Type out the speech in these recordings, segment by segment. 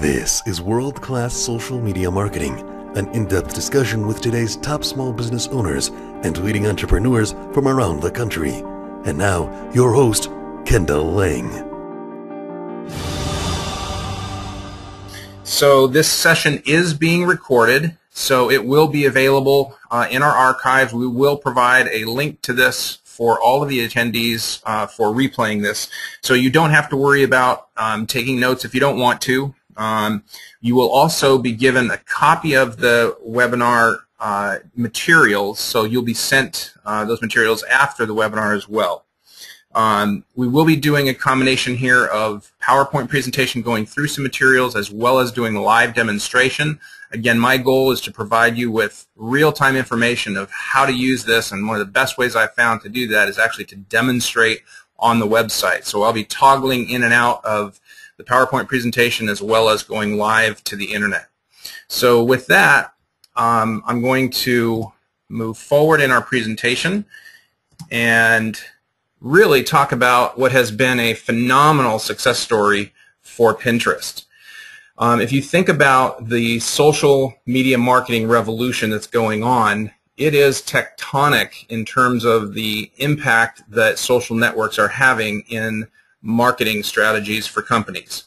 This is World Class Social Media Marketing, an in-depth discussion with today's top small business owners and leading entrepreneurs from around the country. And now, your host, Kendall Lang. So this session is being recorded, so it will be available in our archives. We will provide a link to this for all of the attendees for replaying this. So you don't have to worry about taking notes if you don't want to. You will also be given a copy of the webinar materials, so you'll be sent those materials after the webinar as well. We will be doing a combination here of PowerPoint presentation, going through some materials, as well as doing a live demonstration. Again, my goal is to provide you with real-time information of how to use this, and one of the best ways I've found to do that is actually to demonstrate on the website. So I'll be toggling in and out of the PowerPoint presentation as well as going live to the internet. So with that, I'm going to move forward in our presentation and really talk about what has been a phenomenal success story for Pinterest. If you think about the social media marketing revolution that's going on, it is tectonic in terms of the impact that social networks are having in marketing strategies for companies.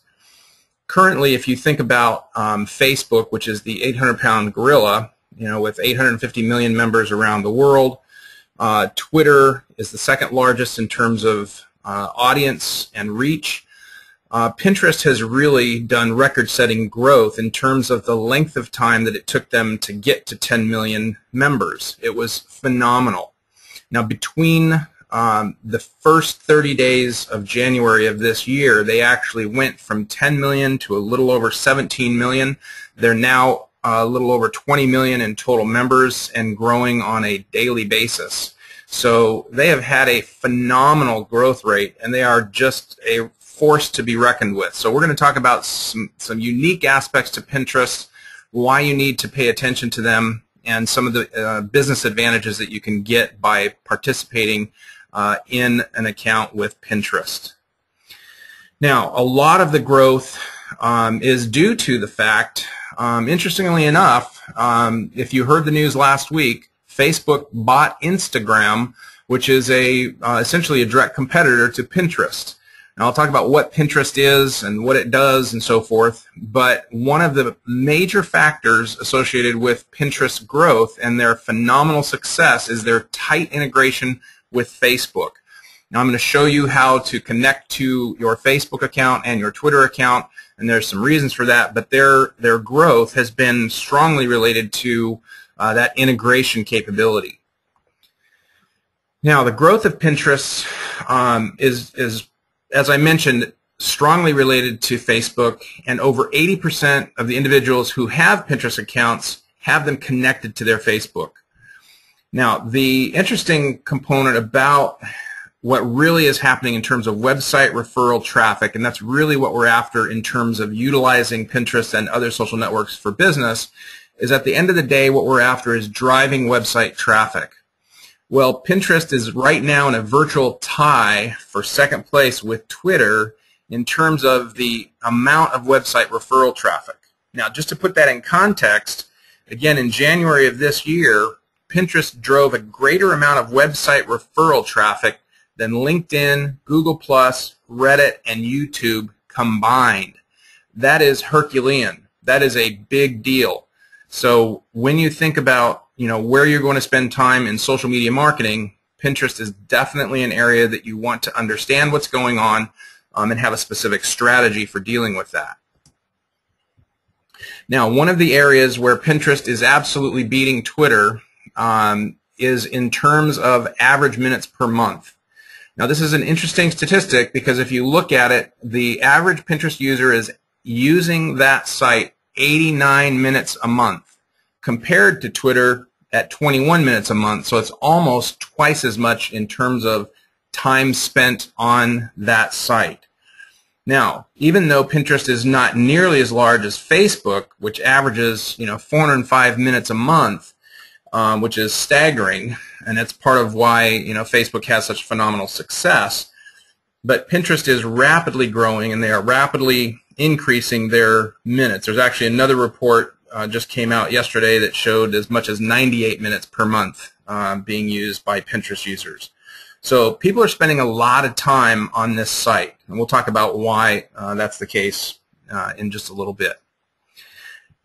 Currently, if you think about Facebook, which is the 800-pound gorilla, with 850 million members around the world, Twitter is the second largest in terms of audience and reach. Pinterest has really done record-setting growth in terms of the length of time that it took them to get to 10 million members. It was phenomenal. Now, between the first 30 days of January of this year, they actually went from 10 million to a little over 17 million. They're now a little over 20 million in total members and growing on a daily basis. So they have had a phenomenal growth rate, and they are just a force to be reckoned with. So we're going to talk about some unique aspects to Pinterest, why you need to pay attention to them, and some of the business advantages that you can get by participating in an account with Pinterest. Now, a lot of the growth is due to the fact, interestingly enough, if you heard the news last week, Facebook bought Instagram, which is essentially a direct competitor to Pinterest. Now, I'll talk about what Pinterest is and what it does and so forth, but one of the major factors associated with Pinterest growth and their phenomenal success is their tight integration with Facebook. Now, I'm going to show you how to connect to your Facebook account and your Twitter account, and there's some reasons for that, but their growth has been strongly related to that integration capability. Now, the growth of Pinterest is, as I mentioned, strongly related to Facebook, and over 80% of the individuals who have Pinterest accounts have them connected to their Facebook. Now, the interesting component about what really is happening in terms of website referral traffic, and that's really what we're after in terms of utilizing Pinterest and other social networks for business, is at the end of the day what we're after is driving website traffic. Well, Pinterest is right now in a virtual tie for second place with Twitter in terms of the amount of website referral traffic. Now, just to put that in context, again, in January of this year, Pinterest drove a greater amount of website referral traffic than LinkedIn, Google+, Reddit, and YouTube combined. That is Herculean. That is a big deal. So when you think about where you're going to spend time in social media marketing, Pinterest is definitely an area that you want to understand what's going on and have a specific strategy for dealing with that. Now, one of the areas where Pinterest is absolutely beating Twitter is in terms of average minutes per month. Now, this is an interesting statistic because if you look at it, the average Pinterest user is using that site 89 minutes a month compared to Twitter at 21 minutes a month. So it's almost twice as much in terms of time spent on that site. Now, even though Pinterest is not nearly as large as Facebook, which averages 405 minutes a month, which is staggering, and that's part of why Facebook has such phenomenal success. but Pinterest is rapidly growing, and they are rapidly increasing their minutes. There's actually another report just came out yesterday that showed as much as 98 minutes per month being used by Pinterest users. So people are spending a lot of time on this site, and we'll talk about why that's the case in just a little bit.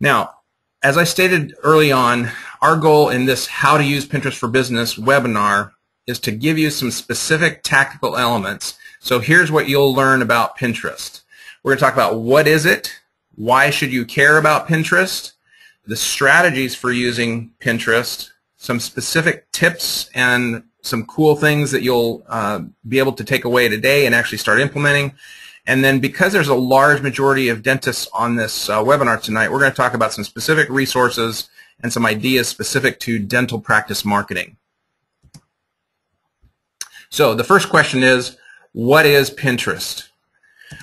Now, as I stated early on, our goal in this How to Use Pinterest for Business webinar is to give you some specific tactical elements. So here's what you'll learn about Pinterest. We're going to talk about what is it, why should you care about Pinterest, the strategies for using Pinterest, some specific tips and some cool things that you'll be able to take away today and actually start implementing. And then because there's a large majority of dentists on this webinar tonight, we're going to talk about some specific resources and some ideas specific to dental practice marketing. So the first question is, what is Pinterest?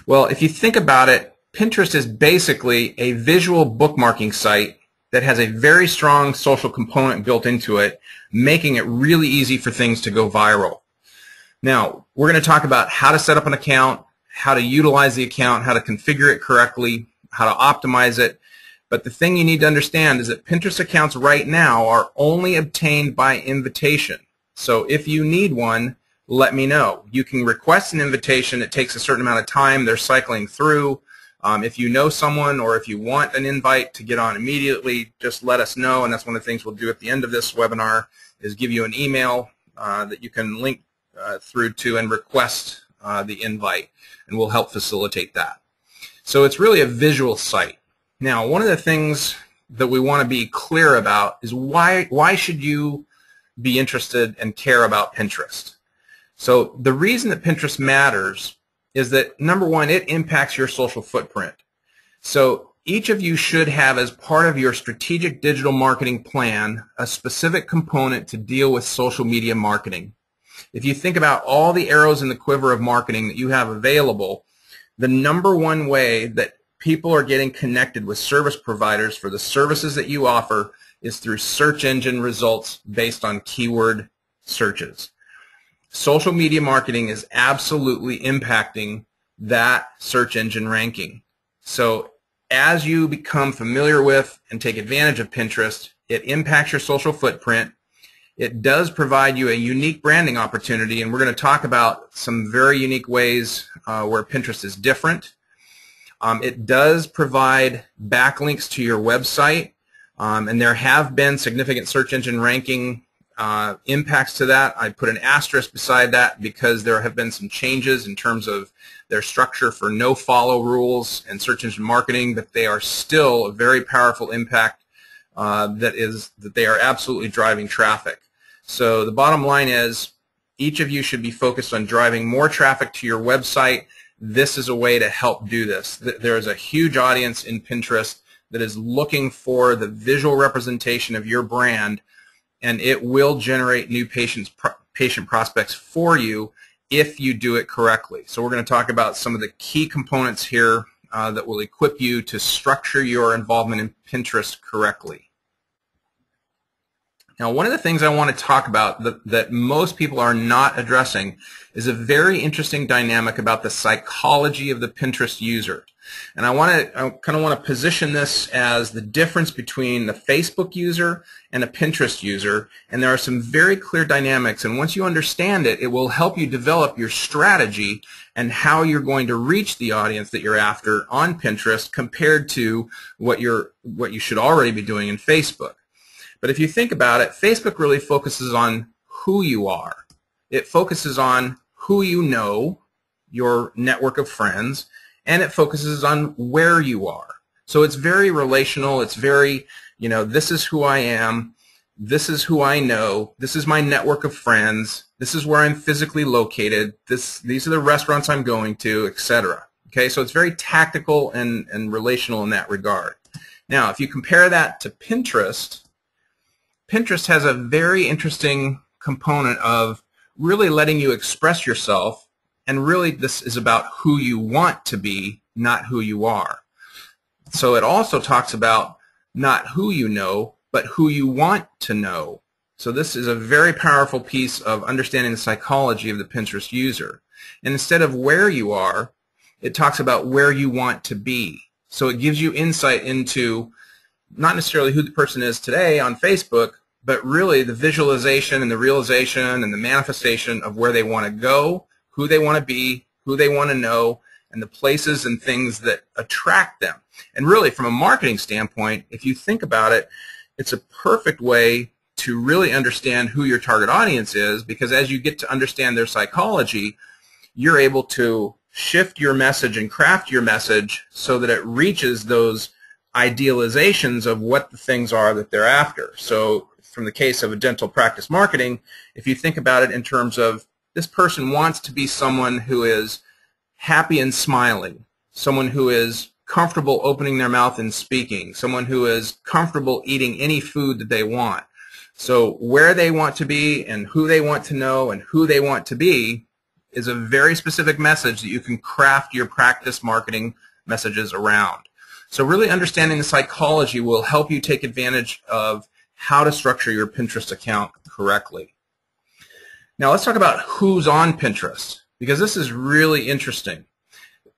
Well, if you think about it, Pinterest is basically a visual bookmarking site that has a very strong social component built into it, making it really easy for things to go viral. Now, we're going to talk about how to set up an account, how to utilize the account, how to configure it correctly, how to optimize it. But the thing you need to understand is that Pinterest accounts right now are only obtained by invitation. So if you need one, let me know. You can request an invitation. It takes a certain amount of time. They're cycling through. If you know someone or if you want an invite to get on immediately, just let us know, and that's one of the things we'll do at the end of this webinar is give you an email that you can link through to and request the invite, and we'll help facilitate that. So it's really a visual site. Now, one of the things that we want to be clear about is why should you be interested and care about Pinterest? So the reason that Pinterest matters is that, number one, it impacts your social footprint. So each of you should have, as part of your strategic digital marketing plan, a specific component to deal with social media marketing. If you think about all the arrows in the quiver of marketing that you have available, the number one way that people are getting connected with service providers for the services that you offer is through search engine results based on keyword searches. Social media marketing is absolutely impacting that search engine ranking. So as you become familiar with and take advantage of Pinterest, it impacts your social footprint. It does provide you a unique branding opportunity, and we're going to talk about some very unique ways where Pinterest is different. It does provide backlinks to your website, and there have been significant search engine ranking impacts to that. I put an asterisk beside that because there have been some changes in terms of their structure for no-follow rules and search engine marketing, but they are still a very powerful impact that they are absolutely driving traffic. So the bottom line is each of you should be focused on driving more traffic to your website. This is a way to help do this. There is a huge audience in Pinterest that is looking for the visual representation of your brand, and it will generate new patient prospects for you if you do it correctly. So we're going to talk about some of the key components here that will equip you to structure your involvement in Pinterest correctly. Now, one of the things I want to talk about that most people are not addressing is a very interesting dynamic about the psychology of the Pinterest user. And I kind of want to position this as the difference between the Facebook user and a Pinterest user. And there are some very clear dynamics. And once you understand it, it will help you develop your strategy and how you're going to reach the audience that you're after on Pinterest compared to what you should already be doing in Facebook. But if you think about it, Facebook really focuses on who you are. It focuses on who you know, your network of friends, and it focuses on where you are. So it's very relational. It's very, this is who I am. This is who I know. This is my network of friends. This is where I'm physically located. These are the restaurants I'm going to, etc. Okay, so it's very tactical and relational in that regard. Now, if you compare that to Pinterest, Pinterest has a very interesting component of really letting you express yourself, and really this is about who you want to be, not who you are. So it also talks about not who you know, but who you want to know. So this is a very powerful piece of understanding the psychology of the Pinterest user. And instead of where you are, it talks about where you want to be. So it gives you insight into not necessarily who the person is today on Facebook, but really the visualization and the realization and the manifestation of where they want to go, who they want to be, who they want to know, and the places and things that attract them. And really, from a marketing standpoint, if you think about it, it's a perfect way to really understand who your target audience is, because as you get to understand their psychology, you're able to shift your message and craft your message so that it reaches those idealizations of what the things are that they're after. So from the case of a dental practice marketing, if you think about it in terms of this person wants to be someone who is happy and smiling, someone who is comfortable opening their mouth and speaking, someone who is comfortable eating any food that they want. So where they want to be and who they want to know and who they want to be is a very specific message that you can craft your practice marketing messages around. So really understanding the psychology will help you take advantage of how to structure your Pinterest account correctly. Now let's talk about who's on Pinterest, because this is really interesting.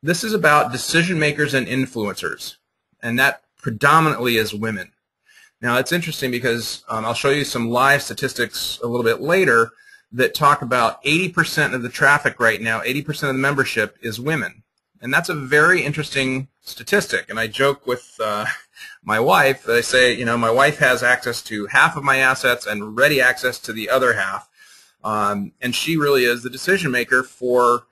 This is about decision makers and influencers, and that predominantly is women. Now it's interesting because I'll show you some live statistics a little bit later that talk about 80% of the traffic right now, 80% of the membership is women. And that's a very interesting statistic. And I joke with my wife. I say, you know, my wife has access to half of my assets and ready access to the other half. And she really is the decision maker for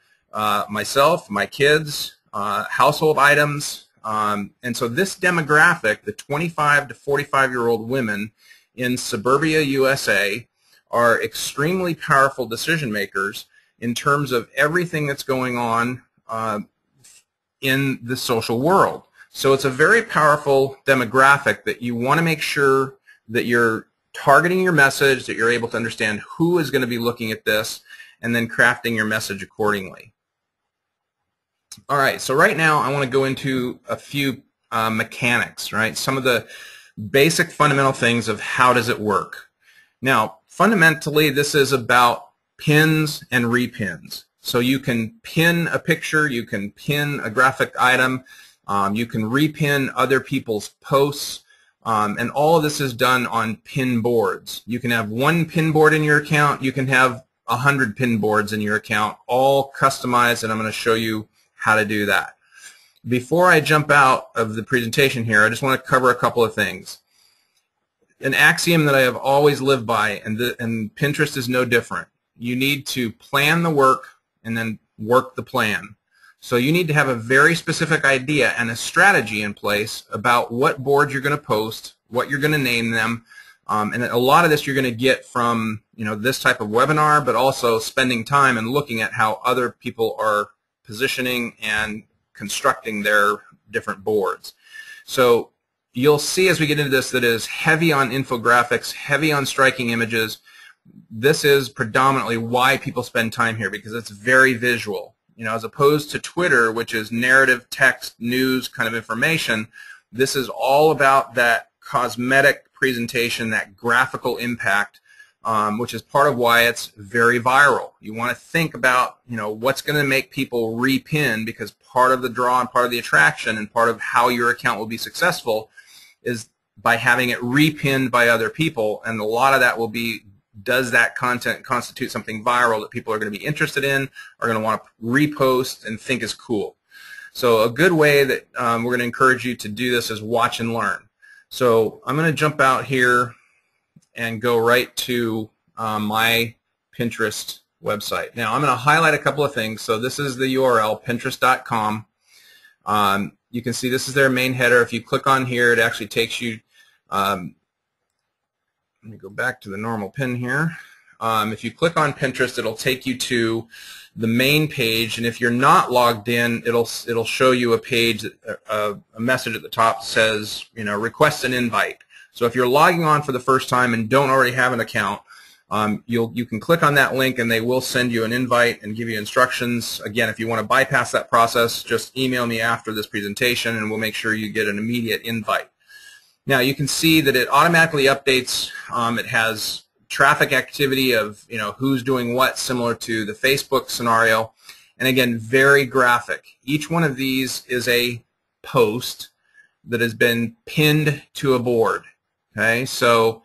myself, my kids, household items. And so this demographic, the 25 to 45-year-old women in suburbia USA, are extremely powerful decision makers in terms of everything that's going on in the social world. So it's a very powerful demographic that you want to make sure that you're targeting your message, that you're able to understand who is going to be looking at this, and then crafting your message accordingly. All right, so right now I want to go into a few mechanics, right? Some of the basic fundamental things of how does it work. Now, fundamentally, this is about pins and repins. So you can pin a picture, you can pin a graphic item, you can repin other people's posts, and all of this is done on pin boards. You can have one pin board in your account, you can have 100 pin boards in your account, all customized, and I'm going to show you how to do that. Before I jump out of the presentation here, I just want to cover a couple of things. An axiom that I have always lived by, and Pinterest is no different. You need to plan the work and then work the plan. So you need to have a very specific idea and a strategy in place about what boards you're going to post, what you're going to name them, and a lot of this you're going to get from, you know, this type of webinar, but also spending time and looking at how other people are positioning and constructing their different boards. So you'll see as we get into this that it is heavy on infographics, heavy on striking images. This is predominantly why people spend time here, because it's very visual. You know, as opposed to Twitter, which is narrative, text, news kind of information, this is all about that cosmetic presentation, that graphical impact, which is part of why it's very viral. You want to think about, you know, what's going to make people repin, because part of the draw and part of the attraction and part of how your account will be successful is by having it repinned by other people, and a lot of that will be, does that content constitute something viral that people are going to be interested in, are going to want to repost and think is cool. So a good way that we're going to encourage you to do this is watch and learn. So I'm going to jump out here and go right to my Pinterest website. Now I'm going to highlight a couple of things. So this is the URL, pinterest.com. You can see this is their main header. If you click on here, it actually takes you, let me go back to the normal pin here. If you click on Pinterest, it'll take you to the main page, and if you're not logged in, it'll show you a page, a message at the top that says, you know, request an invite. So if you're logging on for the first time and don't already have an account, you can click on that link and they will send you an invite and give you instructions. Again, if you want to bypass that process, just email me after this presentation and we'll make sure you get an immediate invite. Now you can see that it automatically updates. It has traffic activity of, you know, who's doing what, similar to the Facebook scenario. And again, very graphic. Each one of these is a post that has been pinned to a board. Okay, so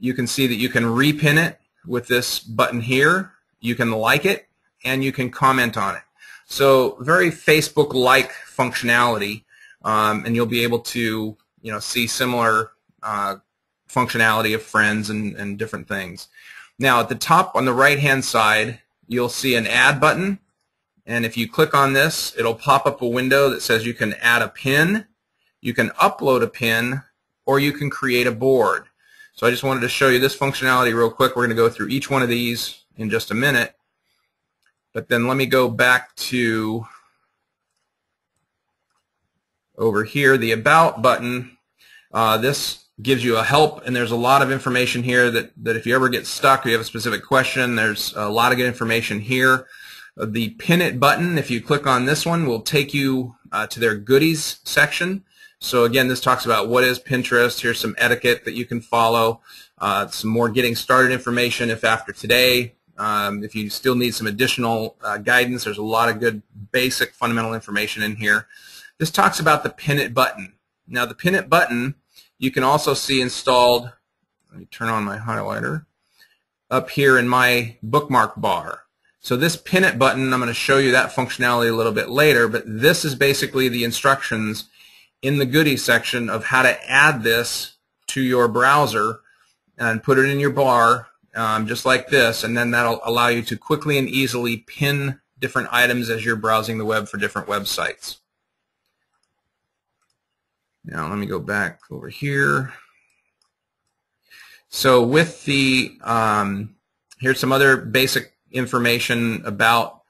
you can see that you can repin it with this button here. You can like it, and you can comment on it. So very Facebook-like functionality, and you'll be able to see similar functionality of friends and different things. Now at the top on the right-hand side, you'll see an add button, and if you click on this, it'll pop up a window that says you can add a pin, you can upload a pin, or you can create a board. So I just wanted to show you this functionality real quick. We're going to go through each one of these in just a minute. But then let me go back to over here, the About button. This gives you a help, and there's a lot of information here that if you ever get stuck or you have a specific question, there's a lot of good information here. The Pin It button, if you click on this one, will take you to their goodies section. So again, this talks about what is Pinterest. Here's some etiquette that you can follow, some more getting started information if after today. If you still need some additional guidance, there's a lot of good basic fundamental information in here. This talks about the Pin It button. Now the Pin It button you can also see installed, let me turn on my highlighter, up here in my bookmark bar. So this Pin It button, I'm going to show you that functionality a little bit later, but this is basically the instructions in the goodies section of how to add this to your browser and put it in your bar just like this, and then that'll allow you to quickly and easily pin different items as you're browsing the web for different websites. Now let me go back over here. So with the, here's some other basic information about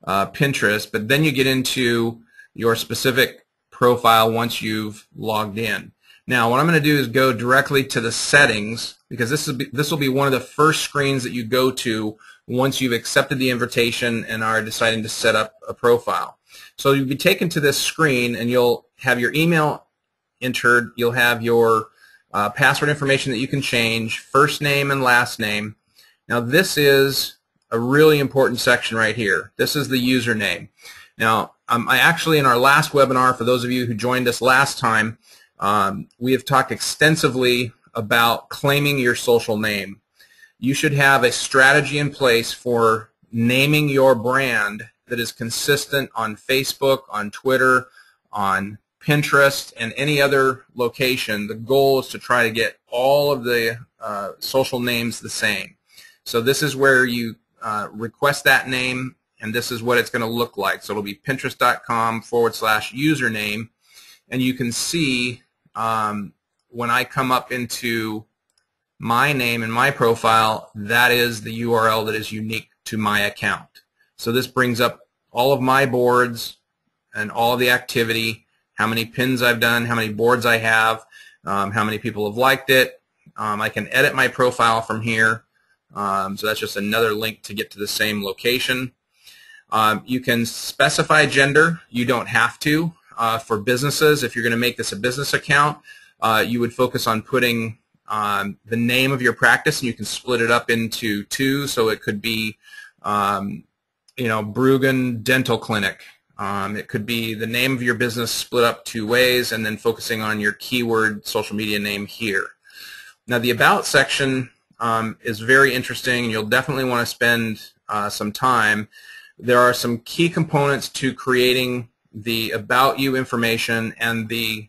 Pinterest, but then you get into your specific profile once you've logged in. Now what I'm going to do is go directly to the settings, because this will be one of the first screens that you go to once you've accepted the invitation and are deciding to set up a profile. So you'll be taken to this screen, and you'll have your email entered, you'll have your password information that you can change, first name and last name. Now this is a really important section right here. This is the username. Now I actually, in our last webinar, for those of you who joined us last time, we have talked extensively about claiming your social name. You should have a strategy in place for naming your brand that is consistent on Facebook, on Twitter, on Pinterest, and any other location. The goal is to try to get all of the social names the same. So this is where you request that name, and this is what it's going to look like. So it'll be pinterest.com/username, and you can see when I come up into my name and my profile, that is the URL that is unique to my account. So this brings up all of my boards and all of the activity, how many pins I've done, how many boards I have, how many people have liked it. I can edit my profile from here. So that's just another link to get to the same location. You can specify gender. You don't have to. For businesses, if you're going to make this a business account, you would focus on putting the name of your practice, and you can split it up into two. So it could be, Bruggen Dental Clinic. It could be the name of your business split up two ways, and then focusing on your keyword social media name here. Now the About section is very interesting, and you'll definitely want to spend some time. There are some key components to creating the About You information and the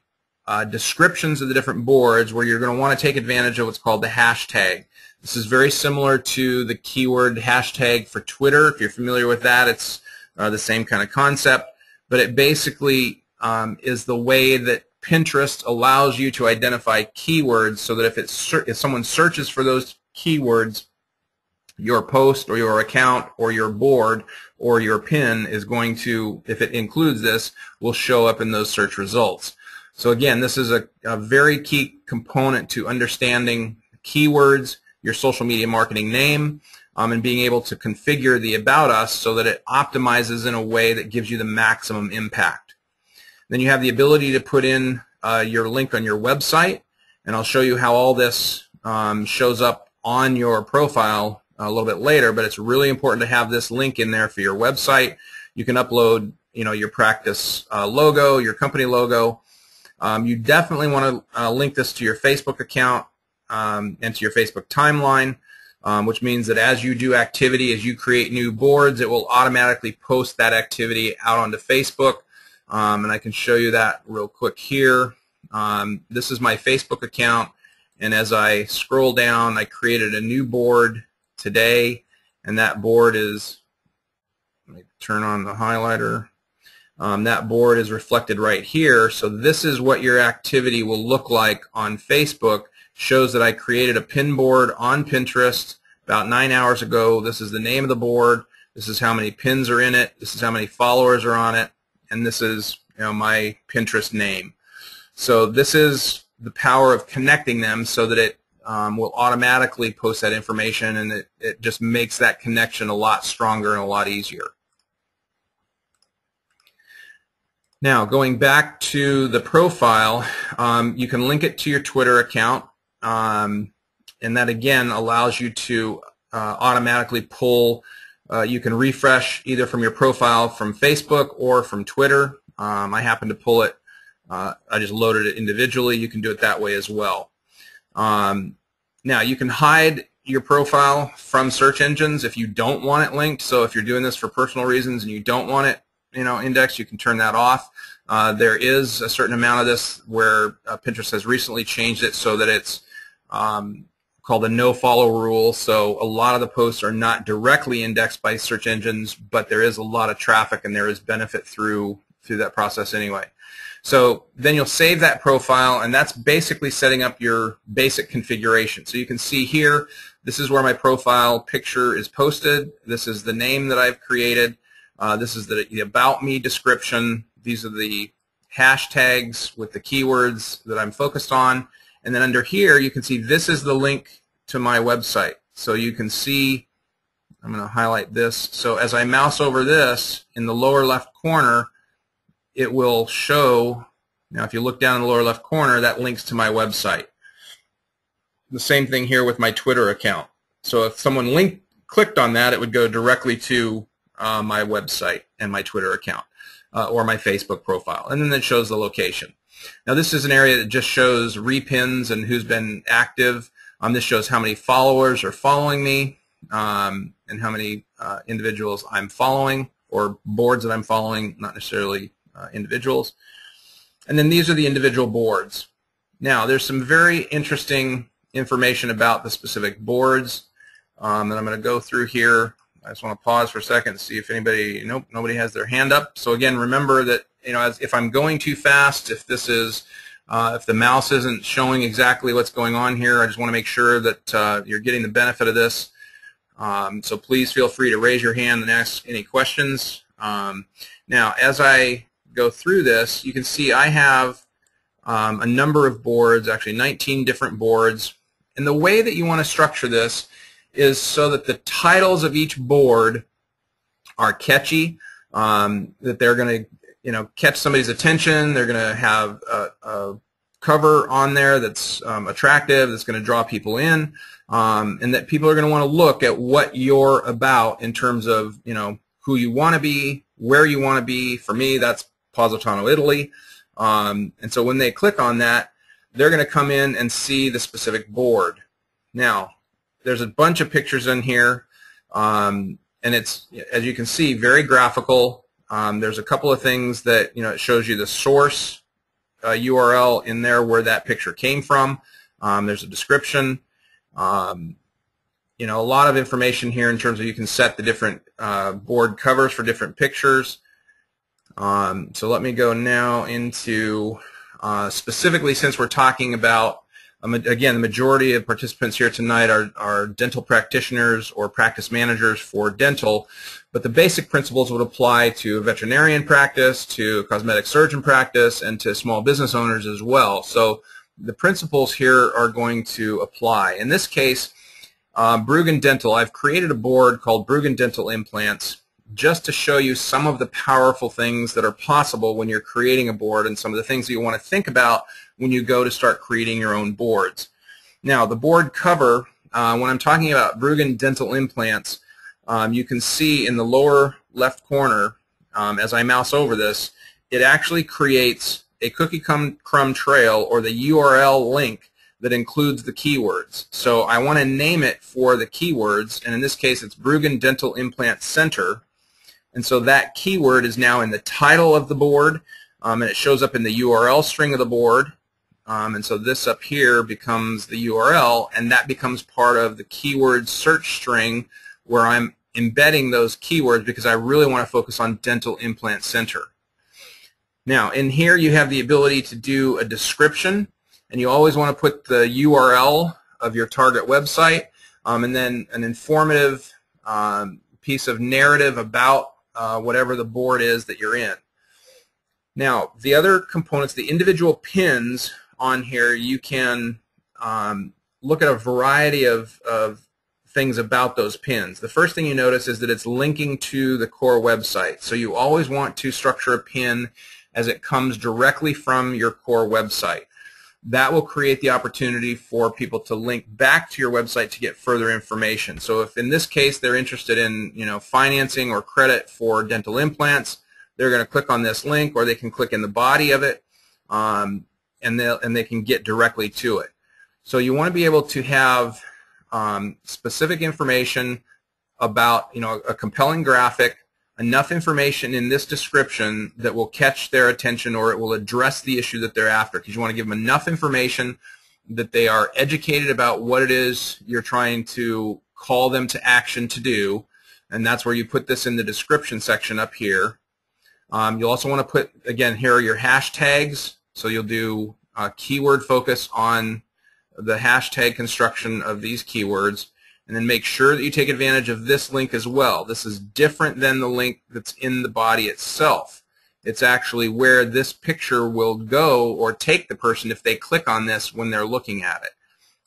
descriptions of the different boards, where you're going to want to take advantage of what's called the hashtag. This is very similar to the keyword hashtag for Twitter. If you're familiar with that, it's the same kind of concept, but it basically is the way that Pinterest allows you to identify keywords, so that if someone searches for those keywords, your post or your account or your board or your pin is going to, if it includes this, will show up in those search results. So again, this is a very key component to understanding keywords, your social media marketing name, and being able to configure the About Us so that it optimizes in a way that gives you the maximum impact. Then you have the ability to put in your link on your website, and I'll show you how all this shows up on your profile a little bit later, but it's really important to have this link in there for your website. You can upload, your practice logo, your company logo. You definitely want to link this to your Facebook account and to your Facebook timeline, which means that as you do activity, as you create new boards, it will automatically post that activity out onto Facebook. And I can show you that real quick here. This is my Facebook account, and as I scroll down, I created a new board today, and that board is, let me turn on the highlighter. That board is reflected right here. So this is what your activity will look like on Facebook. Shows that I created a pin board on Pinterest about 9 hours ago. This is the name of the board. This is how many pins are in it. This is how many followers are on it. And this is my Pinterest name. So this is the power of connecting them so that it will automatically post that information, and it just makes that connection a lot stronger and a lot easier. Now, going back to the profile, you can link it to your Twitter account, and that again allows you to automatically pull. You can refresh either from your profile from Facebook or from Twitter. I happen to pull it. I just loaded it individually. You can do it that way as well. Now, you can hide your profile from search engines if you don't want it linked. So if you're doing this for personal reasons and you don't want it indexed, you can turn that off. There is a certain amount of this where Pinterest has recently changed it so that it's called the no-follow rule. So a lot of the posts are not directly indexed by search engines, but there is a lot of traffic and there is benefit through that process anyway. So then you'll save that profile, and that's basically setting up your basic configuration. So you can see here, this is where my profile picture is posted. This is the name that I've created. This is the About Me description. These are the hashtags with the keywords that I'm focused on. And then under here, you can see this is the link to my website. So you can see, I'm going to highlight this. So as I mouse over this, in the lower left corner, it will show, now if you look down in the lower left corner, that links to my website. The same thing here with my Twitter account. So if someone clicked on that, it would go directly to my website and my Twitter account or my Facebook profile. And then it shows the location. Now this is an area that just shows repins and who's been active. This shows how many followers are following me and how many individuals I'm following, or boards that I'm following, not necessarily individuals. And then these are the individual boards. Now there's some very interesting information about the specific boards that I'm going to go through here. I just want to pause for a second and see if anybody, nope, nobody has their hand up. So again, remember that if I'm going too fast, if this is if the mouse isn't showing exactly what's going on here, I just want to make sure that you're getting the benefit of this. So please feel free to raise your hand and ask any questions. Now, as I go through this, you can see I have a number of boards, actually 19 different boards. And the way that you want to structure this is so that the titles of each board are catchy, that they're going to catch somebody's attention. They're going to have a cover on there that's attractive, that's going to draw people in, and that people are going to want to look at what you're about in terms of who you want to be, where you want to be. For me, that's Positano, Italy. And so when they click on that, they're going to come in and see the specific board. Now, there's a bunch of pictures in here, and it's, as you can see, very graphical. There's a couple of things that, it shows you the source URL in there where that picture came from. There's a description. A lot of information here in terms of you can set the different board covers for different pictures. So let me go now into specifically, since we're talking about, again, the majority of participants here tonight are dental practitioners or practice managers for dental, but the basic principles would apply to veterinarian practice, to cosmetic surgeon practice, and to small business owners as well. So the principles here are going to apply. In this case, Brueggen Dental, I've created a board called Brueggen Dental Implants just to show you some of the powerful things that are possible when you're creating a board and some of the things that you want to think about when you go to start creating your own boards. Now, the board cover, when I'm talking about Brueggen Dental Implants, you can see in the lower left corner, as I mouse over this, it actually creates a cookie crumb trail, or the URL link that includes the keywords. So I want to name it for the keywords, and in this case it's Bruggen Dental Implant Center. And so that keyword is now in the title of the board, and it shows up in the URL string of the board. And so this up here becomes the URL, and that becomes part of the keyword search string where I'm embedding those keywords because I really want to focus on Dental Implant Center. Now, in here you have the ability to do a description, and you always want to put the URL of your target website, and then an informative piece of narrative about whatever the board is that you're in. Now, the other components, the individual pins on here, you can look at a variety of things about those pins. The first thing you notice is that it's linking to the core website. So you always want to structure a pin as it comes directly from your core website. That will create the opportunity for people to link back to your website to get further information. So if in this case they're interested in, financing or credit for dental implants, they're going to click on this link, or they can click in the body of it, and they can get directly to it. So you want to be able to have specific information about, a compelling graphic, enough information in this description that will catch their attention, or it will address the issue that they're after, because you want to give them enough information that they are educated about what it is you're trying to call them to action to do, and that's where you put this in the description section up here. You'll also want to put, again, here are your hashtags, so you'll do keyword focus on the hashtag construction of these keywords, and then make sure that you take advantage of this link as well. This is different than the link that's in the body itself. It's actually where this picture will go or take the person if they click on this when they're looking at it.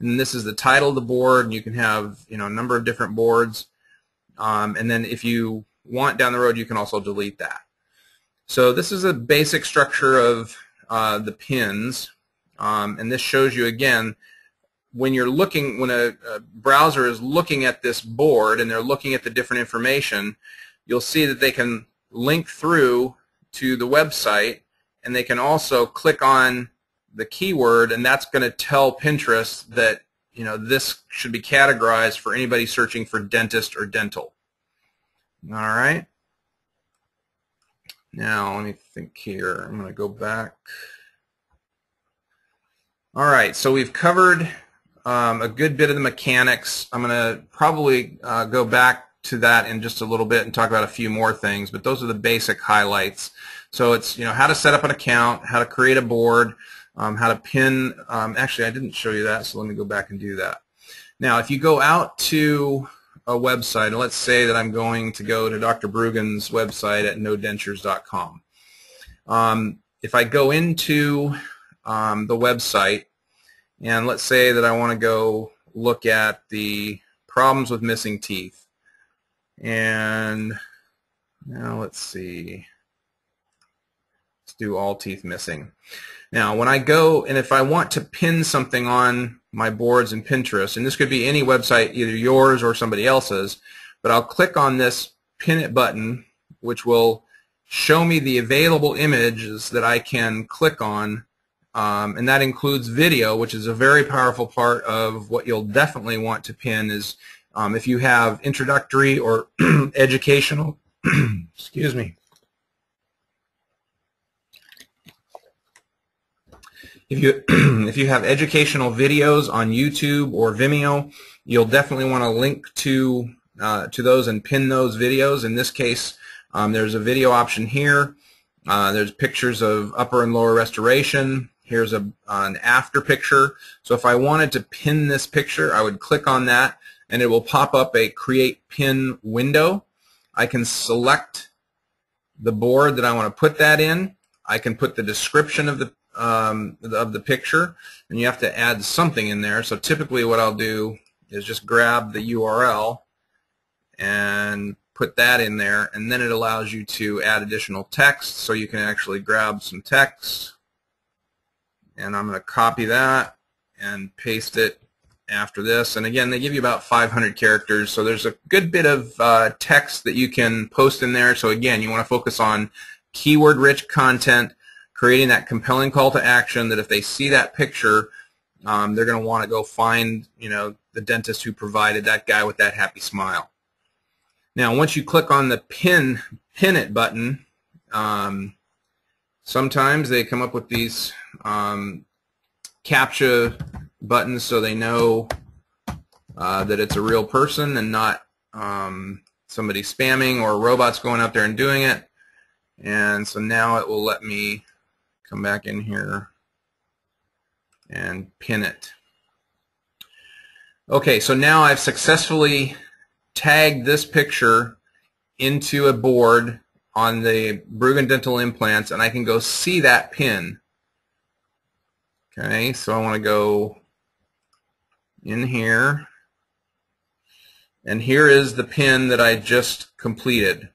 And this is the title of the board, and you can have a number of different boards. And then if you want down the road, you can also delete that. So this is a basic structure of the pins, and this shows you again when you're looking, when a browser is looking at this board and they're looking at the different information, you'll see that they can link through to the website, and they can also click on the keyword, and that's going to tell Pinterest that this should be categorized for anybody searching for dentist or dental. All right. Now let me think here. I'm going to go back. All right, so we've covered a good bit of the mechanics. I'm going to probably go back to that in just a little bit and talk about a few more things, but those are the basic highlights. So it's how to set up an account, how to create a board, how to pin. Actually, I didn't show you that, so let me go back and do that. Now, if you go out to a website, and let's say that I'm going to go to Dr. Bruggen's website at nodentures.com. If I go into the website, and let's say that I want to go look at the problems with missing teeth. And now let's see. Let's do all teeth missing. Now when I go, and if I want to pin something on my boards in Pinterest, and this could be any website, either yours or somebody else's, but I'll click on this Pin It button, which will show me the available images that I can click on. And that includes video, which is a very powerful part of what you'll definitely want to pin. Is if you have introductory or educational, excuse me, if you have educational videos on YouTube or Vimeo, you'll definitely want to link to those and pin those videos. In this case, there's a video option here. There's pictures of upper and lower restoration. Here's an after picture. So if I wanted to pin this picture, I would click on that, and it will pop up a Create Pin window. I can select the board that I want to put that in. I can put the description of the picture, and you have to add something in there. So typically what I'll do is just grab the URL and put that in there, and then it allows you to add additional text, so you can actually grab some text. And I'm going to copy that and paste it after this. And again, they give you about 500 characters, so there's a good bit of text that you can post in there. So again, you want to focus on keyword-rich content, creating that compelling call to action that if they see that picture, they're going to want to go find, the dentist who provided that guy with that happy smile. Now, once you click on the pin it button, sometimes they come up with these CAPTCHA buttons so they know that it's a real person and not somebody spamming or robots going out there and doing it. And so now it will let me come back in here and pin it. Okay, so now I've successfully tagged this picture into a board on the Brueggen dental implants, and I can go see that pin. Okay, so I want to go in here, and here is the pin that I just completed.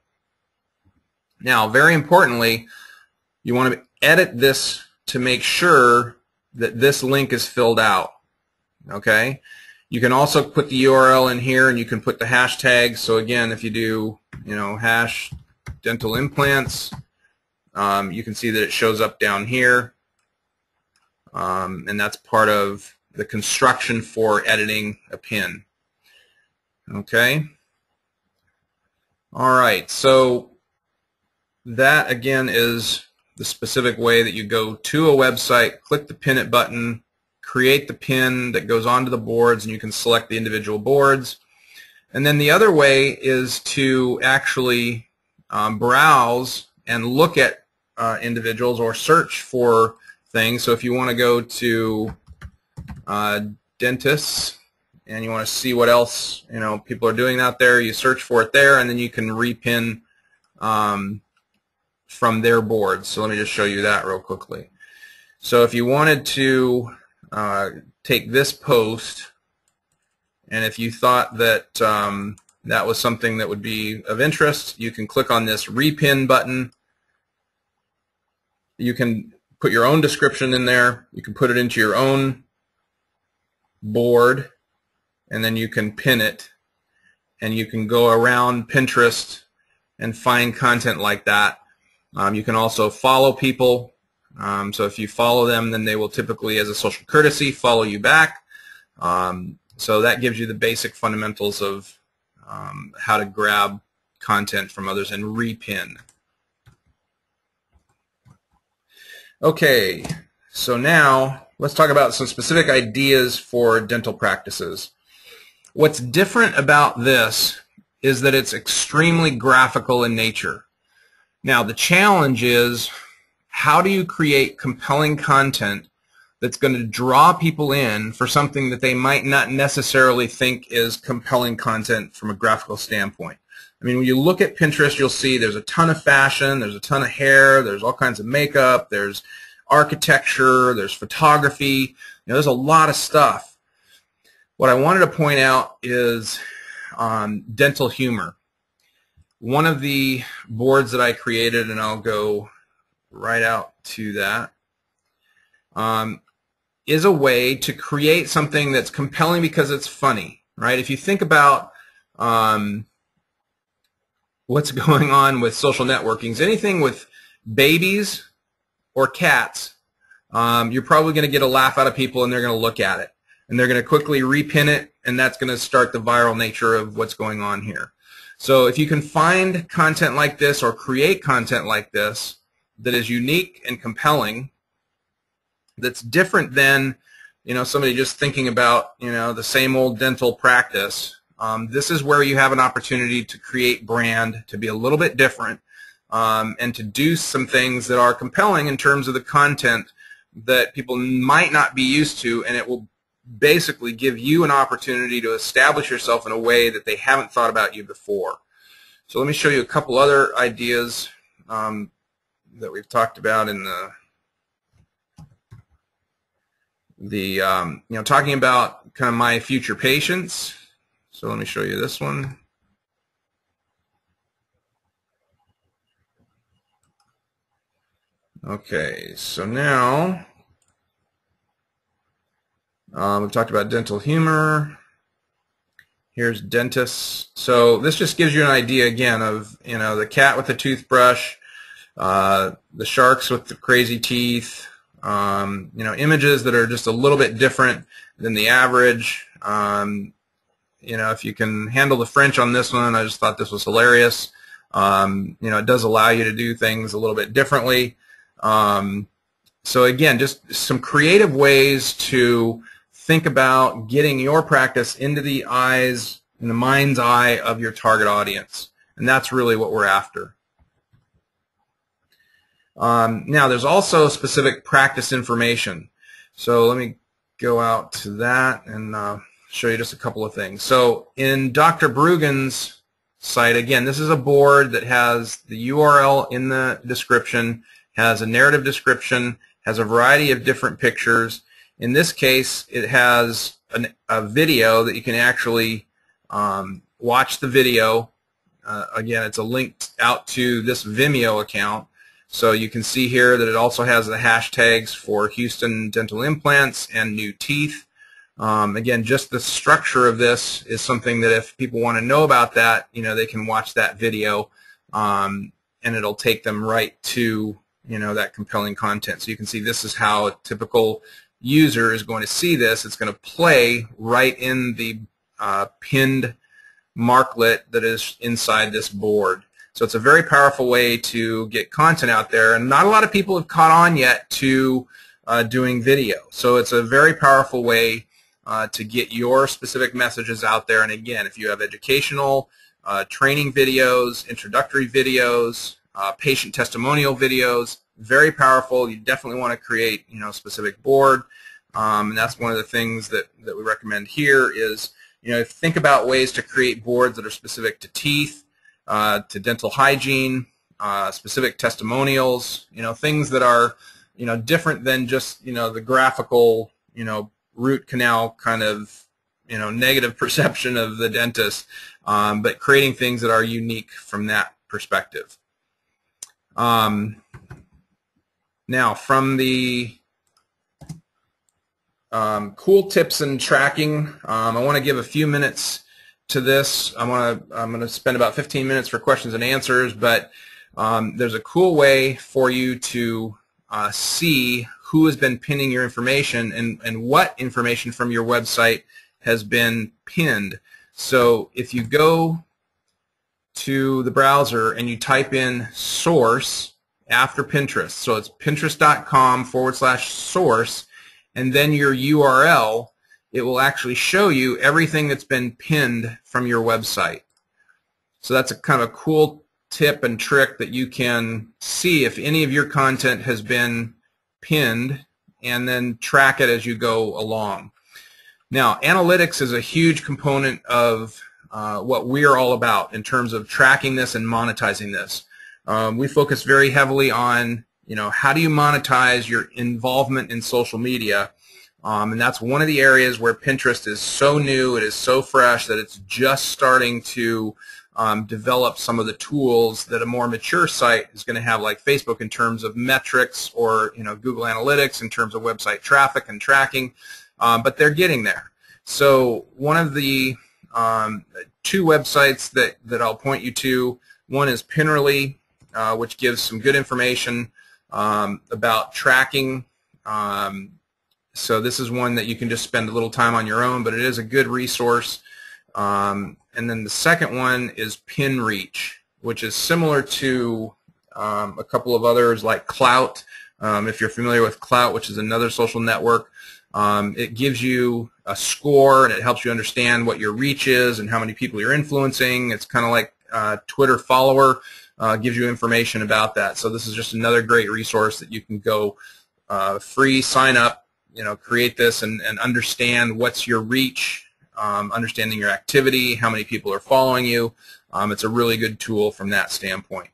Now, very importantly, you want to edit this to make sure that this link is filled out. Okay, you can also put the URL in here, and you can put the hashtag. So again, if you do, hash dental implants, you can see that it shows up down here, and that's part of the construction for editing a pin. Okay. All right. So that again is the specific way that you go to a website, click the pin it button, create the pin that goes onto the boards, and you can select the individual boards. And then the other way is to actually browse and look at individuals or search for things. So if you want to go to dentists and you want to see what else people are doing out there, you search for it there, and then you can repin from their boards. So let me just show you that real quickly. So if you wanted to take this post, and if you thought that that was something that would be of interest, you can click on this repin button. You can put your own description in there. You can put it into your own board, and then you can pin it, and you can go around Pinterest and find content like that. You can also follow people. So if you follow them, then they will typically, as a social courtesy, follow you back. So that gives you the basic fundamentals of how to grab content from others and repin. Okay, so now let's talk about some specific ideas for dental practices. What's different about this is that it's extremely graphical in nature. Now, the challenge is, how do you create compelling content that's going to draw people in for something that they might not necessarily think is compelling content from a graphical standpoint? I mean, when you look at Pinterest, you'll see there's a ton of fashion, there's a ton of hair, there's all kinds of makeup, there's architecture, there's photography, there's a lot of stuff. What I wanted to point out is dental humor. One of the boards that I created, and I'll go right out to that, is a way to create something that's compelling because it's funny, right? If you think about what's going on with social networking, anything with babies or cats, you're probably going to get a laugh out of people, and they're going to look at it, and they're going to quickly repin it, and that's going to start the viral nature of what's going on here. So if you can find content like this or create content like this that is unique and compelling, that's different than somebody just thinking about the same old dental practice, this is where you have an opportunity to create brand, to be a little bit different, and to do some things that are compelling in terms of the content that people might not be used to, and it will basically give you an opportunity to establish yourself in a way that they haven't thought about you before. So let me show you a couple other ideas that we've talked about in talking about kind of my future patients. So let me show you this one. Okay, so now We've talked about dental humor. Here's dentists. So this just gives you an idea again of, you know, the cat with the toothbrush, the sharks with the crazy teeth, you know, images that are just a little bit different than the average. You know, if you can handle the French on this one, I just thought this was hilarious. You know, it does allow you to do things a little bit differently. So again, just some creative ways to think about getting your practice into the eyes, in the mind's eye of your target audience. And that's really what we're after. Now, there's also specific practice information. So let me go out to that and show you just a couple of things. So in Dr. Brueggen's site, again, this is a board that has the URL in the description, has a narrative description, has a variety of different pictures. In this case, it has a video that you can actually watch the video. Again, it's a link out to this Vimeo account. So you can see here that it also has the hashtags for Houston dental implants and new teeth. Again, just the structure of this is something that if people want to know about that, you know, they can watch that video, and it'll take them right to, you know, that compelling content. So you can see this is how a typical user is going to see this. It's going to play right in the pinned marklet that is inside this board. So it's a very powerful way to get content out there, and not a lot of people have caught on yet to doing video. So it's a very powerful way to get your specific messages out there. And again, if you have educational, training videos, introductory videos, patient testimonial videos, very powerful. You definitely want to create, you know, a specific board, and that's one of the things that we recommend here is, you know, think about ways to create boards that are specific to teeth, to dental hygiene, specific testimonials, you know, things that are, you know, different than just, you know, the graphical, you know, root canal kind of, you know, negative perception of the dentist, but creating things that are unique from that perspective. Now, from the cool tips and tracking, I want to give a few minutes to this. I'm going to spend about 15 minutes for questions and answers, but there's a cool way for you to see who has been pinning your information and what information from your website has been pinned. So if you go to the browser and you type in source after Pinterest, so it's pinterest.com/source, and then your URL, it will actually show you everything that's been pinned from your website. So that's a kind of a cool tip and trick that you can see if any of your content has been pinned and then track it as you go along. Now, analytics is a huge component of what we are all about in terms of tracking this and monetizing this. We focus very heavily on, you know, how do you monetize your involvement in social media, and that's one of the areas where Pinterest is so new, it is so fresh that it's just starting to develop some of the tools that a more mature site is going to have, like Facebook in terms of metrics, or, you know, Google Analytics in terms of website traffic and tracking, but they're getting there. So one of the two websites that I'll point you to, one is Pinnerly, which gives some good information about tracking. So this is one that you can just spend a little time on your own, but it is a good resource. And then the second one is PinReach, which is similar to a couple of others like Klout. If you're familiar with Klout, which is another social network, it gives you a score and it helps you understand what your reach is and how many people you're influencing. It's kind of like Twitter follower, gives you information about that. So this is just another great resource that you can go free, sign up, you know, create this and understand what's your reach, understanding your activity, how many people are following you. It's a really good tool from that standpoint.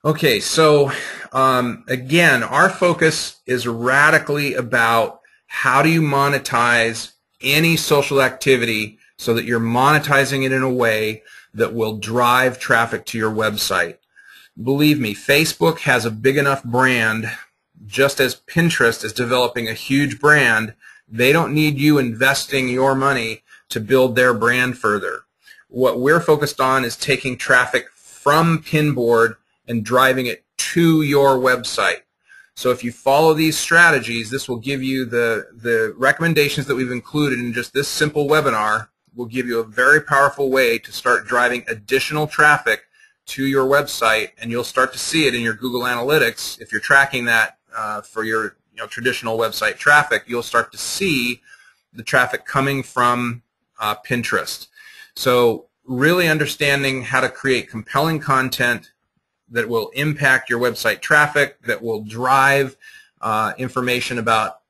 Okay, so again, our focus is radically about how do you monetize any social activity so that you're monetizing it in a way that will drive traffic to your website. Believe me, Facebook has a big enough brand just as Pinterest is developing a huge brand, they don't need you investing your money to build their brand further. What we're focused on is taking traffic from Pinboard and driving it to your website. So if you follow these strategies, this will give you the recommendations that we've included in just this simple webinar will give you a very powerful way to start driving additional traffic to your website, and you'll start to see it in your Google Analytics. If you're tracking that for your traditional website traffic, you'll start to see the traffic coming from Pinterest. So really understanding how to create compelling content that will impact your website traffic, that will drive information about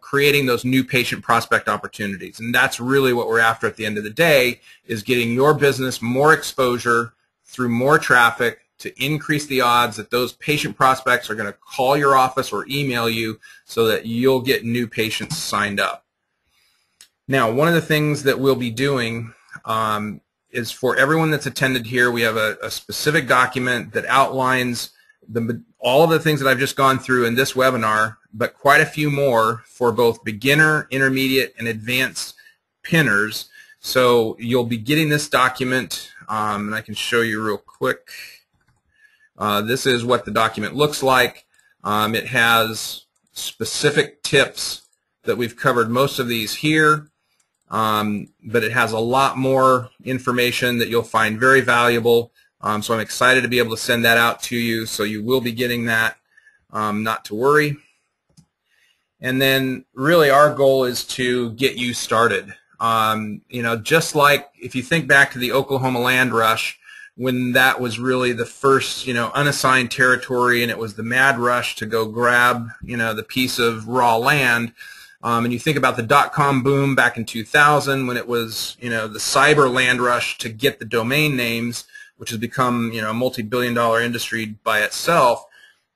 creating those new patient prospect opportunities. And that's really what we're after at the end of the day, is getting your business more exposure through more traffic to increase the odds that those patient prospects are going to call your office or email you so that you'll get new patients signed up. Now, one of the things that we'll be doing is for everyone that's attended here, we have a specific document that outlines all of the things that I've just gone through in this webinar, but quite a few more for both beginner, intermediate, and advanced pinners. So you'll be getting this document, and I can show you real quick. This is what the document looks like. It has specific tips that we've covered most of these here, but it has a lot more information that you'll find very valuable. So I'm excited to be able to send that out to you, so you will be getting that, not to worry. And then really our goal is to get you started. Just like if you think back to the Oklahoma land rush, when that was really the first, unassigned territory, and it was the mad rush to go grab, the piece of raw land. And you think about the dot-com boom back in 2000, when it was, the cyber land rush to get the domain names, which has become, a multi-billion-dollar industry by itself.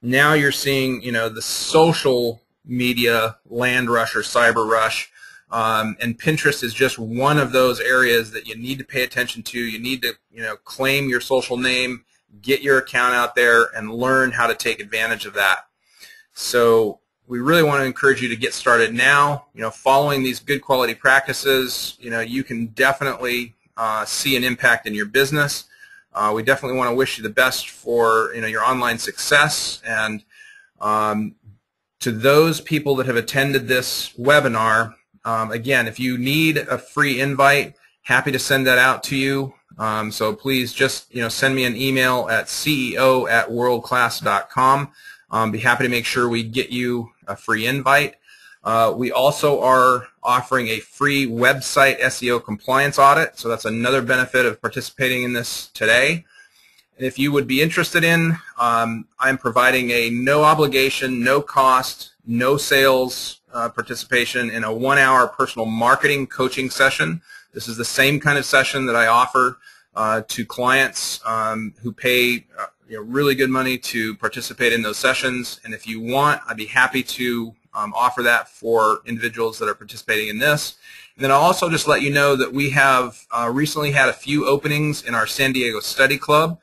Now you're seeing, the social media land rush or cyber rush. And Pinterest is just one of those areas that you need to pay attention to. You need to, claim your social name, get your account out there, and learn how to take advantage of that. So we really want to encourage you to get started now. Following these good quality practices, you can definitely see an impact in your business. We definitely want to wish you the best for your online success. And to those people that have attended this webinar, again, if you need a free invite, happy to send that out to you. So please just send me an email at ceo@worldclass.com. Be happy to make sure we get you a free invite. We also are offering a free website SEO compliance audit, so that's another benefit of participating in this today. And if you would be interested in, I'm providing a no obligation, no cost, no sales participation in a 1-hour personal marketing coaching session. This is the same kind of session that I offer to clients who pay really good money to participate in those sessions. And if you want, I'd be happy to offer that for individuals that are participating in this. And then I'll also just let you know that we have recently had a few openings in our San Diego Study Club.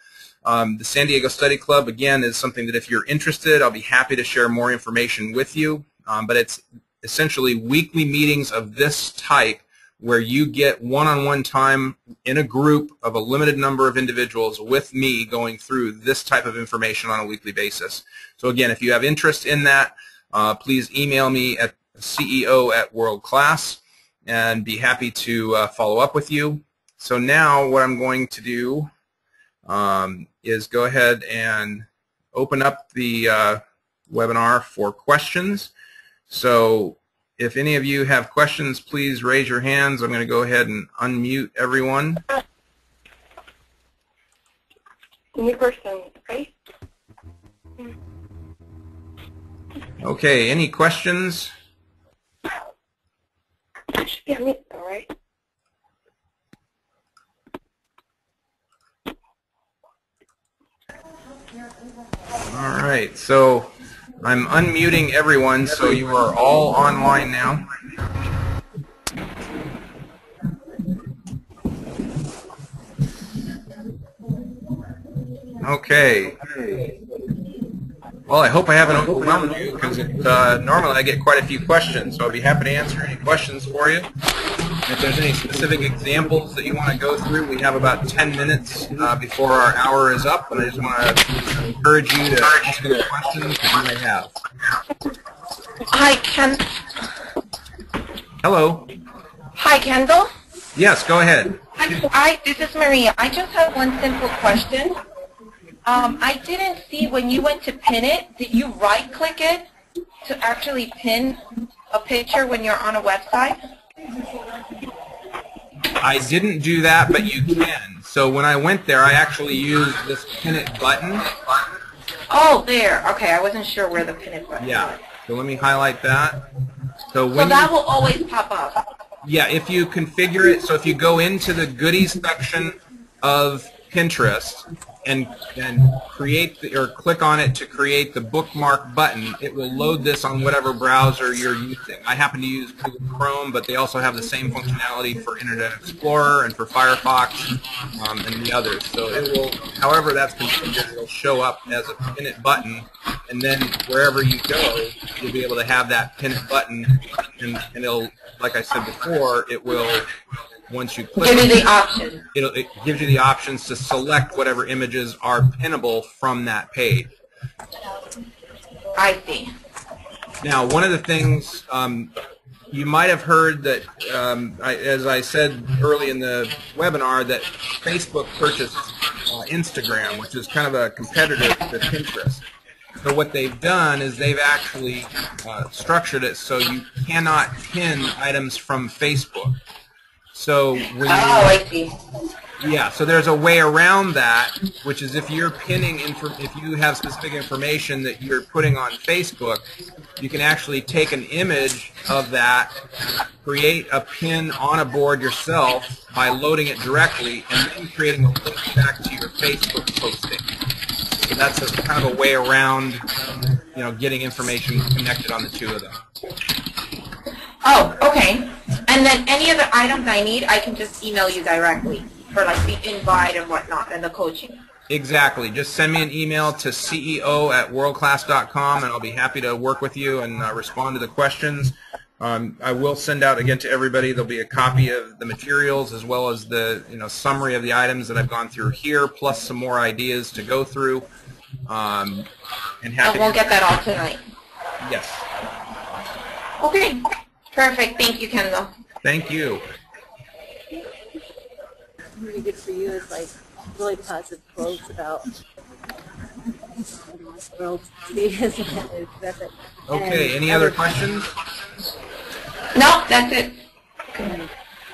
The San Diego Study Club, again, is something that if you're interested, I'll be happy to share more information with you. But it's essentially weekly meetings of this type where you get one-on-one time in a group of a limited number of individuals with me going through this type of information on a weekly basis. So again, if you have interest in that, please email me at ceo@worldclass and be happy to follow up with you. So now what I'm going to do is go ahead and open up the webinar for questions. So if any of you have questions, please raise your hands. I'm going to go ahead and unmute everyone. New person, right? Okay, any questions? Should be on mute though, right? All right, so I'm unmuting everyone, so you are all online now. Okay. Well, I hope I haven't overwhelmed you, because normally I get quite a few questions, so I'll be happy to answer any questions for you. If there's any specific examples that you want to go through, we have about 10 minutes before our hour is up, and I just want to encourage you to ask any questions that you may have. Hi, Ken. Hello. Hi, Kendall. Yes, go ahead. This is Maria. I just have one simple question. I didn't see when you went to pin it, did you right-click it to actually pin a picture when you're on a website? I didn't do that, but you can. So when I went there, I actually used this pin it button. Oh, there. Okay, I wasn't sure where the pin it button was. Yeah. So let me highlight that. So that will always pop up. Yeah, if you configure it, so if you go into the goodies section of Pinterest and create or click on it to create the bookmark button, it will load this on whatever browser you're using. I happen to use Google Chrome, but they also have the same functionality for Internet Explorer and for Firefox and the others. So it will, however that's configured, it will show up as a pin it button, and then wherever you go, you'll be able to have that pin it button, and it'll, like I said before, it will, once you click, give you the option. It gives you the options to select whatever images are pinnable from that page. I see. Now, one of the things you might have heard that, as I said early in the webinar, that Facebook purchased Instagram, which is kind of a competitor to Pinterest. So what they've done is they've actually structured it so you cannot pin items from Facebook. So when I see. Yeah, so there's a way around that, which is if you're pinning, if you have specific information that you're putting on Facebook, you can actually take an image of that, create a pin on a board yourself by loading it directly, and then creating a link back to your Facebook posting. So that's a kind of a way around, getting information connected on the two of them. Oh, okay. And then any other items I need, I can just email you directly for like the invite and whatnot and the coaching. Exactly. Just send me an email to ceo@worldclass.com, and I'll be happy to work with you and respond to the questions. I will send out again to everybody. There'll be a copy of the materials as well as the summary of the items that I've gone through here, plus some more ideas to go through. And we'll get that all tonight. Yes. Okay. Perfect. Thank you, Kendall. Thank you. Really good for you is like really positive quotes about world today, isn't it? That's it. Okay. Any other questions? No, that's it.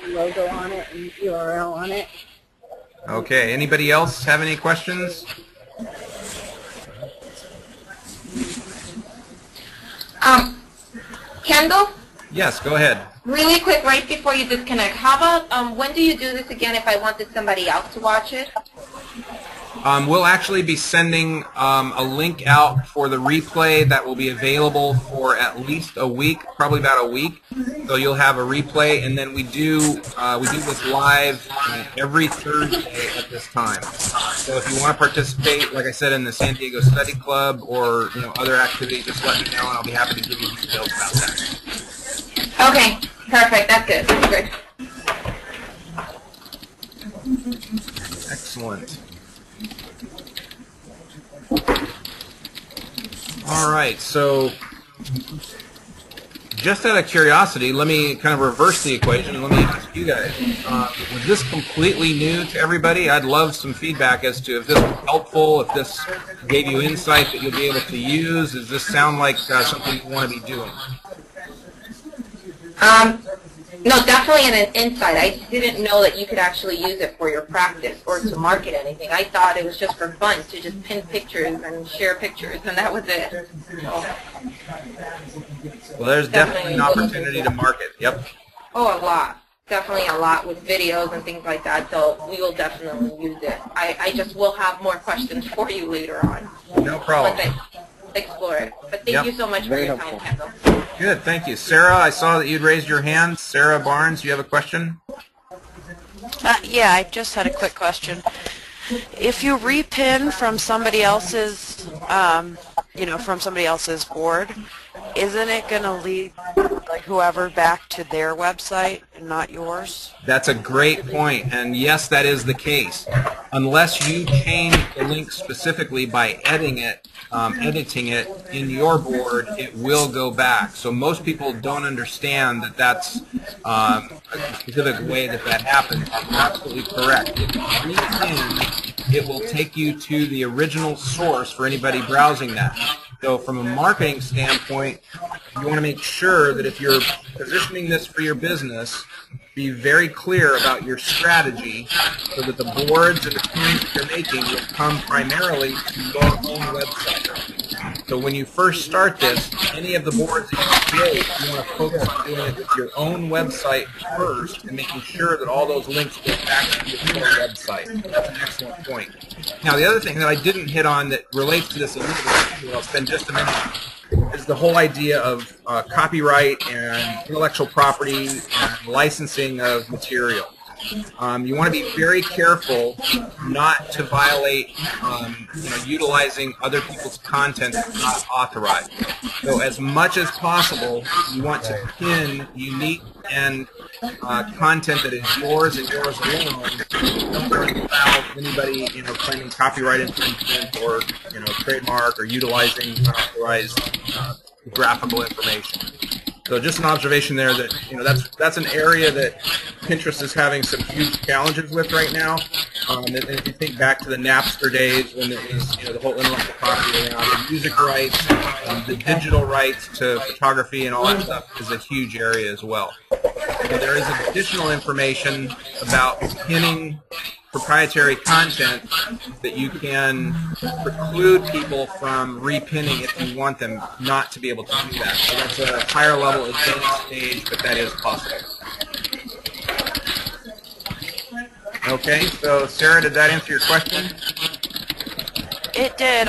Logo on it and URL on it. Okay. Anybody else have any questions? Kendall? Yes, go ahead. Really quick, right before you disconnect, how about when do you do this again if I wanted somebody else to watch it? We'll actually be sending a link out for the replay that will be available for at least a week, probably about a week. So you'll have a replay, and then we do this live every Thursday at this time. So if you want to participate, like I said, in the San Diego Study Club or other activities, just let me know, and I'll be happy to give you details about that. Okay, perfect. That's it. That's good. Excellent. All right, so just out of curiosity, let me kind of reverse the equation and let me ask you guys, was this completely new to everybody? I'd love some feedback as to if this was helpful, if this gave you insight that you'll be able to use. Does this sound like something you want to be doing? No, definitely an insight. I didn't know that you could actually use it for your practice or to market anything. I thought it was just for fun to just pin pictures and share pictures, and that was it. So, well, there's definitely an opportunity to market. Yep. Oh, a lot. Definitely a lot with videos and things like that, so we will definitely use it. I just will have more questions for you later on. No problem. Once I explore it. But thank you so much for your time, Kendall. Good, thank you. Sarah, I saw that you'd raised your hand. Sarah Barnes, you have a question? Yeah, I just had a quick question. If you repin from somebody else's you know, from somebody else's board, isn't it going to lead like whoever back to their website and not yours? That's a great point, and yes, that is the case. Unless you change the link specifically by editing it in your board, it will go back. So most people don't understand that that's a specific way that happens. You're absolutely correct. If you repin, it will take you to the original source for anybody browsing that. So from a marketing standpoint, you want to make sure that if you're positioning this for your business, be very clear about your strategy so that the boards and the pins that you're making will come primarily to your own website. So when you first start this, any of the boards that you create, you want to focus on doing it with your own website first and making sure that all those links get back to your website. That's an excellent point. Now, the other thing that I didn't hit on that relates to this a little bit, I'll spend just a minute, is the whole idea of copyright and intellectual property and licensing of material. You want to be very careful not to violate utilizing other people's content that's not authorized. So as much as possible, you want to pin unique and content that is yours and yours alone. Don't allow anybody claiming copyright infringement or trademark or utilizing unauthorized graphical information. So just an observation there that that's an area that Pinterest is having some huge challenges with right now. And if you think back to the Napster days when it was the whole intellectual property around the music rights, the digital rights to photography and all that stuff is a huge area as well. So there is additional information about pinning proprietary content that you can preclude people from repinning if you want them not to be able to do that. So that's a higher level advanced stage, but that is possible. Okay, so Sarah, did that answer your question? It did.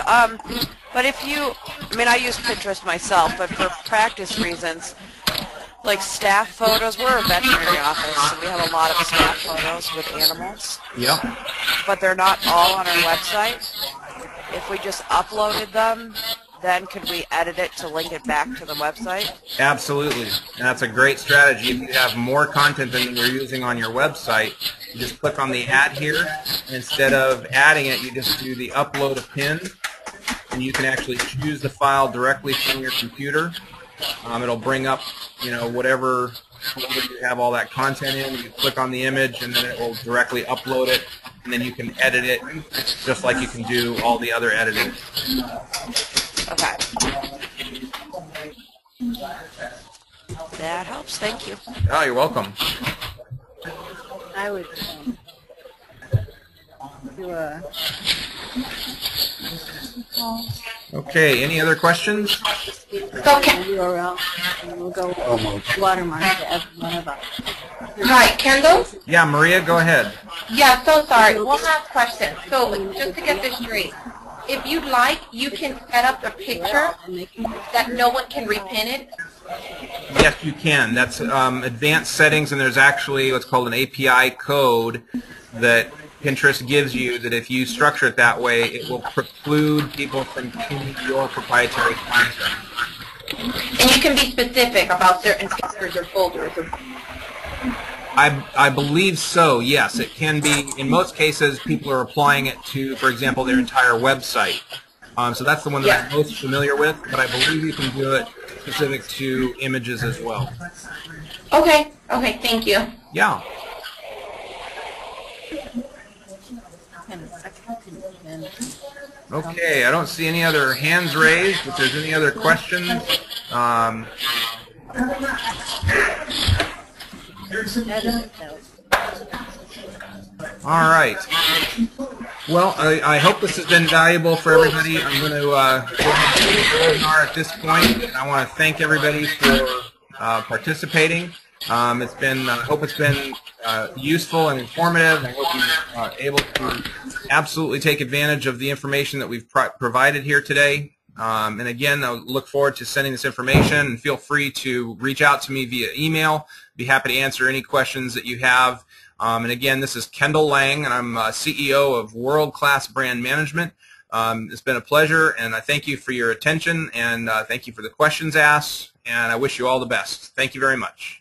But if you, I use Pinterest myself, but for practice reasons, like staff photos, we're a veterinary office, so we have a lot of staff photos with animals. Yep. But they're not all on our website. If we just uploaded them, then could we edit it to link it back to the website? Absolutely. And that's a great strategy. If you have more content than you're using on your website, you just click on the add here. And instead of adding it, you just do the upload a pin, and you can actually choose the file directly from your computer. It'll bring up, whatever folder you have all that content in. You click on the image, and then it will directly upload it, and then you can edit it just like you can do all the other editing. Okay. That helps. Thank you. Oh, you're welcome. I would do a... Okay, any other questions? Okay. URL, and we'll go watermark to every one of us. Hi, Kendall? Yeah, Maria, go ahead. Yeah, so sorry. One last question. So just to get this straight, if you'd like, you can set up a picture that no one can repin it? Yes, you can. That's advanced settings, and there's actually what's called an API code that Pinterest gives you that if you structure it that way, it will preclude people from pinning your proprietary content. And you can be specific about certain stickers or folders. I believe so, yes. It can be, in most cases, people are applying it to, for example, their entire website. So that's the one that I'm most familiar with, but I believe you can do it specific to images as well. Okay, thank you. Yeah. Okay, I don't see any other hands raised. If there's any other questions, all right. Well, I hope this has been valuable for everybody. I'm going to go ahead and end the webinar at this point, and I want to thank everybody for participating. It's been, I hope it's been useful and informative. I hope you're able to absolutely take advantage of the information that we've provided here today. And again, I look forward to sending this information, and feel free to reach out to me via email. Be happy to answer any questions that you have. And again, this is Kendall Lang, and I'm CEO of World Class Brand Management. It's been a pleasure, and I thank you for your attention, and thank you for the questions asked, and I wish you all the best. Thank you very much.